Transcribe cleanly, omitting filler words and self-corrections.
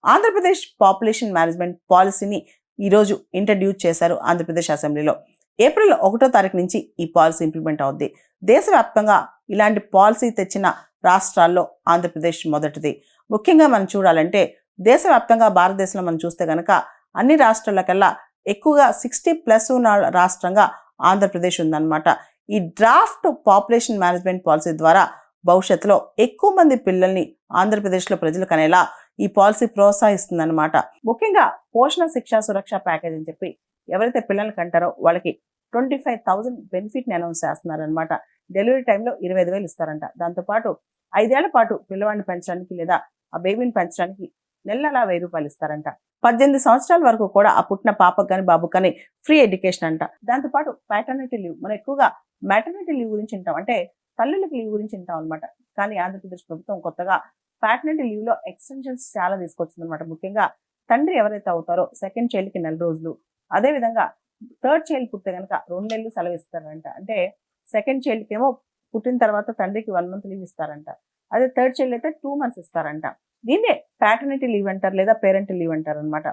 Andhra Pradesh population management పాలసీని ఈరోజు introduce చేశారు ఆంధ్రప్రదేశ్ అసెంబ్లీలో. ఏప్రిల్ 1వ తారీఖు నుంచి ఈ పాలసీ ఇంప్లిమెంట్ అవుద్ది. దేశవ్యాప్తంగా ఇలాంటి పాలసీ తెచ్చిన రాష్ట్రాల్లో ఆంధ్రప్రదేశ్ మొదటిది. ముఖ్యంగా మనం చూడాలంటే దేశవ్యాప్తంగా భారతదేశంలో మనం చూస్తే కనుక అన్ని రాష్ట్రాల కల్లా ఎక్కువగా 60+ ఉన్న రాష్ట్రంగా ఆంధ్రప్రదేశ్ ఉందన్నమాట. ఈ డ్రాఫ్ట్ పాపులేషన్ మేనేజ్మెంట్ పాలసీ ద్వారా భవిష్యత్తులో ఎక్కువ మంది పిల్లల్ని ఆంధ్రప్రదేశ్లో ప్రజలు కనేలా ఈ పాలసీ ప్రోత్సహిస్తుందన్నమాట. ముఖ్యంగా పోషణ శిక్ష సురక్ష ప్యాకేజ్ అని చెప్పి ఎవరైతే పిల్లల్ని కంటారో వాళ్ళకి 25,000 బెనిఫిట్ని అనౌన్స్ చేస్తున్నారనమాట. డెలివరీ టైంలో 25,000 ఇస్తారంట. దాంతోపాటు 5 ఏళ్ల పాటు పిల్లవాడిని పెంచడానికి లేదా ఆ బేబీని పెంచడానికి నెల 1,000 రూపాయలు ఇస్తారంట. 18 సంవత్సరాల వరకు కూడా ఆ పుట్టిన పాపకు కానీ బాబుకు కానీ ఫ్రీ ఎడ్యుకేషన్ అంట. దాంతోపాటు ప్యాటర్నిటీ లీవ్, మనం ఎక్కువగా మ్యాటర్నిటీ లీవ్ గురించి వింటాం, అంటే తల్లులకు లీవ్ గురించి వింటాం అనమాట. కానీ ఆంధ్రప్రదేశ్ ప్రభుత్వం కొత్తగా ప్యాటర్నిటీ లీవ్లో ఎక్స్టెన్షన్స్ చాలా తీసుకొచ్చింది అనమాట. ముఖ్యంగా తండ్రి ఎవరైతే అవుతారో సెకండ్ చైల్డ్కి 4 రోజులు, అదేవిధంగా థర్డ్ చైల్డ్ పుట్టే కనుక 2 నెలలు సెలవు ఇస్తారంట. అంటే సెకండ్ చైల్డ్కి ఏమో పుట్టిన తర్వాత తండ్రికి 1 month లీవ్ ఇస్తారంట. అదే థర్డ్ చైల్డ్ అయితే 2 months ఇస్తారంట. దీన్నే ప్యాటర్నిటీ లీవ్ అంటారు లేదా పేరెంటల్ లీవ్ అంటారు అనమాట.